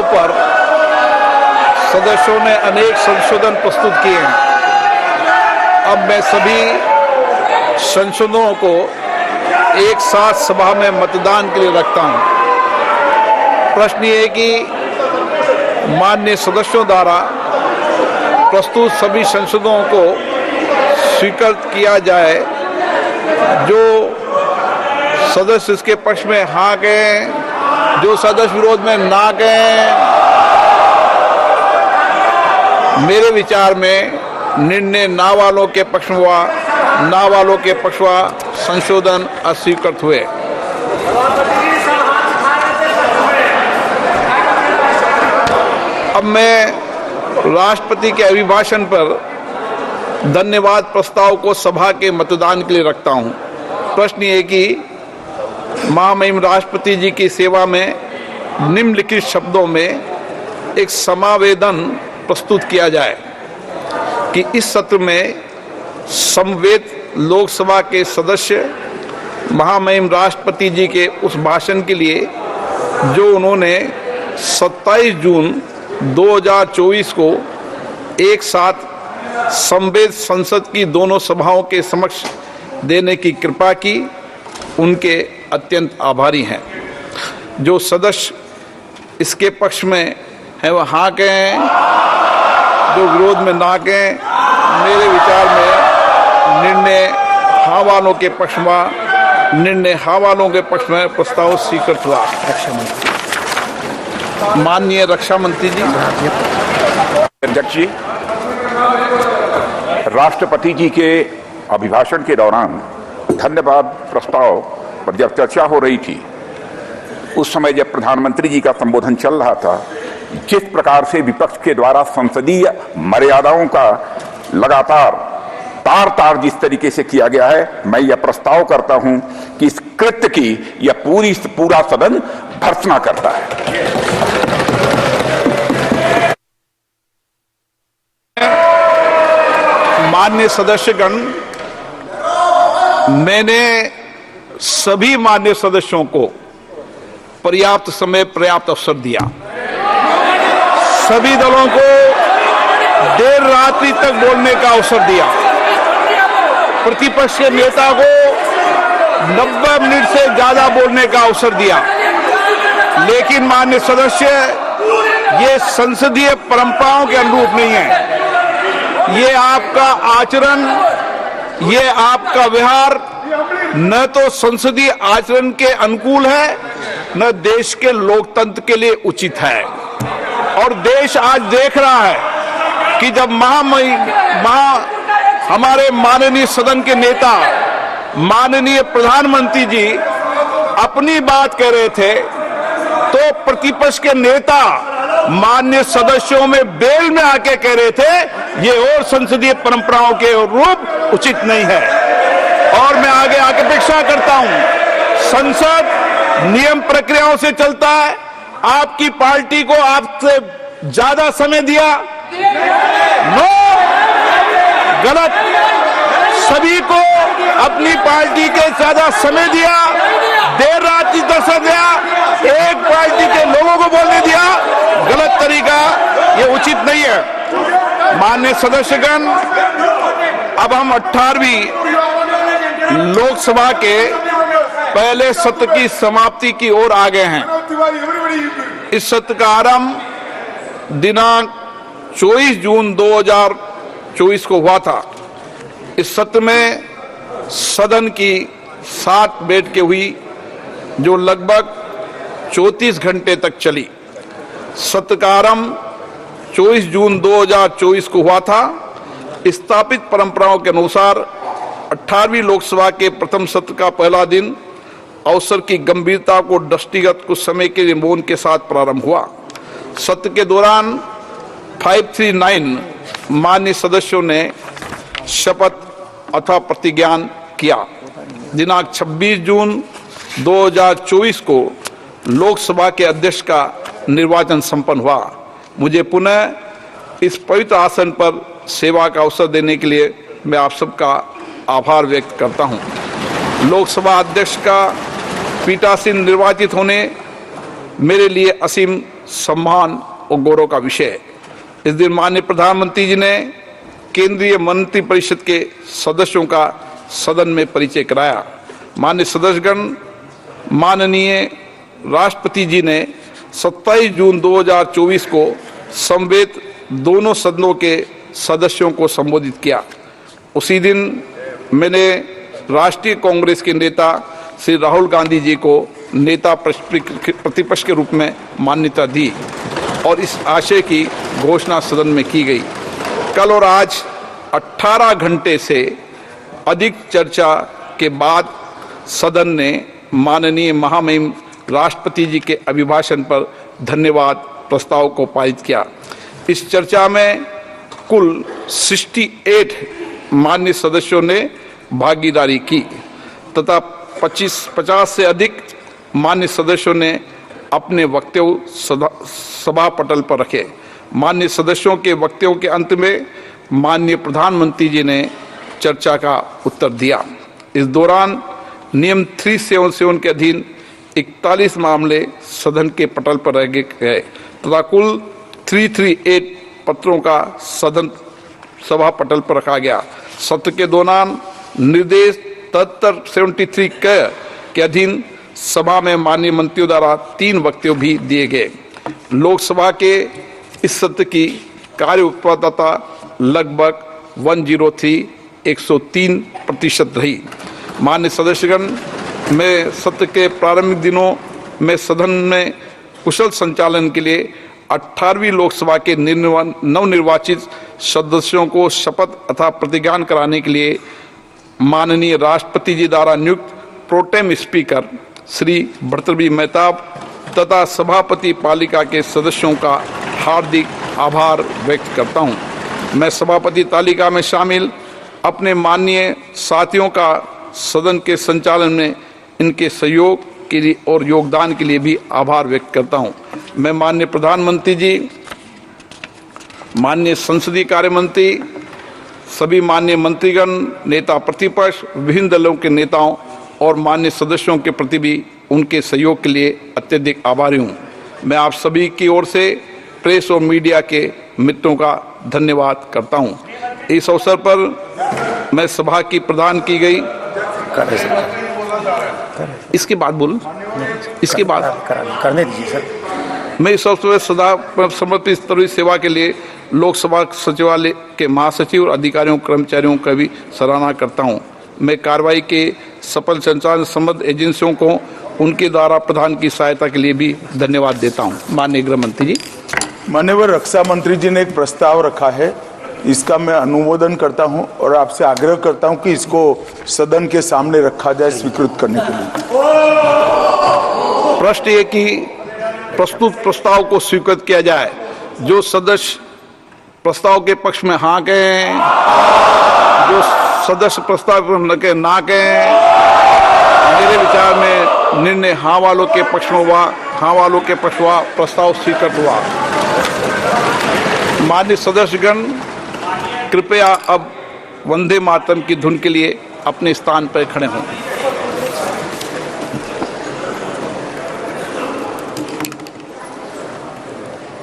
पर सदस्यों ने अनेक संशोधन प्रस्तुत किए हैं। अब मैं सभी संशोधनों को एक साथ सभा में मतदान के लिए रखता हूं। प्रश्न ये है कि माननीय सदस्यों द्वारा प्रस्तुत सभी संशोधनों को स्वीकृत किया जाए। जो सदस्य इसके पक्ष में हाँ कहें, जो सदस्य विरोध में ना कहें। मेरे विचार में निर्णय ना वालों के पक्ष में हुआ, ना वालों के पक्ष हुआ, संशोधन अस्वीकृत हुए। अब मैं राष्ट्रपति के अभिभाषण पर धन्यवाद प्रस्ताव को सभा के मतदान के लिए रखता हूं। प्रश्न ये कि महामहिम राष्ट्रपति जी की सेवा में निम्नलिखित शब्दों में एक समावेदन प्रस्तुत किया जाए कि इस सत्र में समवेत लोकसभा के सदस्य महामहिम राष्ट्रपति जी के उस भाषण के लिए जो उन्होंने 27 जून 2024 को एक साथ समवेत संसद की दोनों सभाओं के समक्ष देने की कृपा की, उनके अत्यंत आभारी हैं। जो सदस्य इसके पक्ष में है वह हाँ कहें, जो विरोध में ना कहें। मेरे विचार में निर्णय हाँ वालों के पक्ष में, निर्णय हाँ वालों के पक्ष में प्रस्ताव स्वीकृत हुआ। रक्षा मंत्री, माननीय रक्षा मंत्री जी। अध्यक्ष जी, राष्ट्रपति जी के अभिभाषण के दौरान धन्यवाद प्रस्ताव पर जब चर्चा हो रही थी, उस समय जब प्रधानमंत्री जी का संबोधन चल रहा था, जिस प्रकार से विपक्ष के द्वारा संसदीय मर्यादाओं का लगातार तार जिस तरीके से किया गया है, मैं यह प्रस्ताव करता हूं कि इस कृत्य की यह पूरा सदन भर्त्सना करता है। माननीय सदस्यगण, मैंने सभी माननीय सदस्यों को पर्याप्त समय, पर्याप्त अवसर दिया। सभी दलों को देर रात्रि तक बोलने का अवसर दिया। प्रतिपक्ष के नेता को 90 मिनट से ज्यादा बोलने का अवसर दिया। लेकिन माननीय सदस्य, ये संसदीय परंपराओं के अनुरूप नहीं है। ये आपका आचरण, ये आपका व्यवहार न तो संसदीय आचरण के अनुकूल है, न देश के लोकतंत्र के लिए उचित है। और देश आज देख रहा है कि जब हमारे माननीय सदन के नेता, माननीय प्रधानमंत्री जी अपनी बात कह रहे थे, तो प्रतिपक्ष के नेता माननीय सदस्यों में बेल में आके कह रहे थे ये और संसदीय परंपराओं के रूप उचित नहीं है। और मैं आगे अपेक्षा करता हूं, संसद नियम प्रक्रियाओं से चलता है। आपकी पार्टी को आपसे ज्यादा समय दिया, नो, गलत। सभी को अपनी पार्टी के ज्यादा समय दिया, देर रात की दर्शा दिया, एक पार्टी के लोगों को बोलने दिया, गलत तरीका, ये उचित नहीं है। माननीय सदस्यगण, अब हम 18वीं लोकसभा के पहले सत्र की समाप्ति की ओर आ गए हैं। इस सत्र का आरंभ दिनांक 24 जून 2024 को हुआ था। इस सत्र में सदन की 7 बैठकें हुई, जो लगभग 34 घंटे तक चली। सत्र का आरंभ 24 जून 2024 को हुआ था। स्थापित परंपराओं के अनुसार 18वीं लोकसभा के प्रथम सत्र का पहला दिन अवसर की गंभीरता को दृष्टिगत कुछ समय के लिए मौन के साथ प्रारंभ हुआ। सत्र के दौरान 539 माननीय सदस्यों ने शपथ अथवा प्रतिज्ञान किया। दिनांक 26 जून 2024 को लोकसभा के अध्यक्ष का निर्वाचन संपन्न हुआ। मुझे पुनः इस पवित्र आसन पर सेवा का अवसर देने के लिए मैं आप सबका आभार व्यक्त करता हूं। लोकसभा अध्यक्ष का पीठासीन निर्वाचित होने मेरे लिए असीम सम्मान और गौरव का विषय है। इस दिन माननीय प्रधानमंत्री जी ने केंद्रीय मंत्रिपरिषद के सदस्यों का सदन में परिचय कराया। माननीय सदस्यगण, माननीय राष्ट्रपति जी ने 27 जून 2024 को समवेत दोनों सदनों के सदस्यों को संबोधित किया। उसी दिन मैंने राष्ट्रीय कांग्रेस के नेता श्री राहुल गांधी जी को नेता प्रतिपक्ष के रूप में मान्यता दी और इस आशय की घोषणा सदन में की गई। कल और आज 18 घंटे से अधिक चर्चा के बाद सदन ने माननीय महामहिम राष्ट्रपति जी के अभिभाषण पर धन्यवाद प्रस्ताव को पारित किया। इस चर्चा में कुल 68 माननीय सदस्यों ने भागीदारी की तथा 50 से अधिक माननीय सदस्यों ने अपने वक्तव्य सभा पटल पर रखे। माननीय सदस्यों के वक्तव्यों के अंत में माननीय प्रधानमंत्री जी ने चर्चा का उत्तर दिया। इस दौरान नियम 377 के अधीन 41 मामले सदन के पटल पर रह गए तथा कुल 338 पत्रों का सदन सभा पटल पर रखा गया। सत्र के दौरान निर्देश 73 के अधीन सभा में माननीय मंत्रियों द्वारा 3 वक्तव्य भी दिए गए। लोकसभा के इस सत्र की कार्य उत्पादकता लगभग 103% रही। माननीय सदस्यगण, मैं सत्र के प्रारंभिक दिनों में सदन में कुशल संचालन के लिए 18वीं लोकसभा के नवनिर्वाचित सदस्यों को शपथ अथवा प्रतिज्ञान कराने के लिए माननीय राष्ट्रपति जी द्वारा नियुक्त प्रोटेम स्पीकर श्री भर्तृहरि मेहताब तथा सभापति पालिका के सदस्यों का हार्दिक आभार व्यक्त करता हूं। मैं सभापति तालिका में शामिल अपने माननीय साथियों का सदन के संचालन में इनके सहयोग के लिए और योगदान के लिए भी आभार व्यक्त करता हूं। मैं माननीय प्रधानमंत्री जी, माननीय संसदीय कार्य मंत्री, सभी माननीय मंत्रीगण, नेता प्रतिपक्ष, विभिन्न दलों के नेताओं और माननीय सदस्यों के प्रति भी उनके सहयोग के लिए अत्यधिक आभारी हूं। मैं आप सभी की ओर से प्रेस और मीडिया के मित्रों का धन्यवाद करता हूं। इस अवसर पर मैं सभा की प्रदान की गई इसके बाद बोलूं, इसके बाद करने दीजिए सर। मैं इस अवसर पर सदा समर्पित स्तरीय सेवा के लिए लोकसभा सचिवालय के महासचिव और अधिकारियों कर्मचारियों का भी सराहना करता हूं। मैं कार्रवाई के सफल संचालन संबंध एजेंसियों को उनके द्वारा प्रदान की सहायता के लिए भी धन्यवाद देता हूं। माननीय गृह मंत्री जी। माननीय रक्षा मंत्री जी ने एक प्रस्ताव रखा है, इसका मैं अनुमोदन करता हूं और आपसे आग्रह करता हूं कि इसको सदन के सामने रखा जाए स्वीकृत करने के लिए। प्रश्न ये कि प्रस्तुत प्रस्ताव को स्वीकृत किया जाए। जो सदस्य प्रस्ताव के पक्ष में हाँ कहें, जो सदस्य प्रस्ताव ना कहें। मेरे विचार में निर्णय हाँ वालों के पक्ष में हुआ, हाँ वालों के पक्ष हुआ, प्रस्ताव स्वीकृत हुआ। माननीय सदस्यगण, कृपया अब वंदे मातरम की धुन के लिए अपने स्थान पर खड़े हों।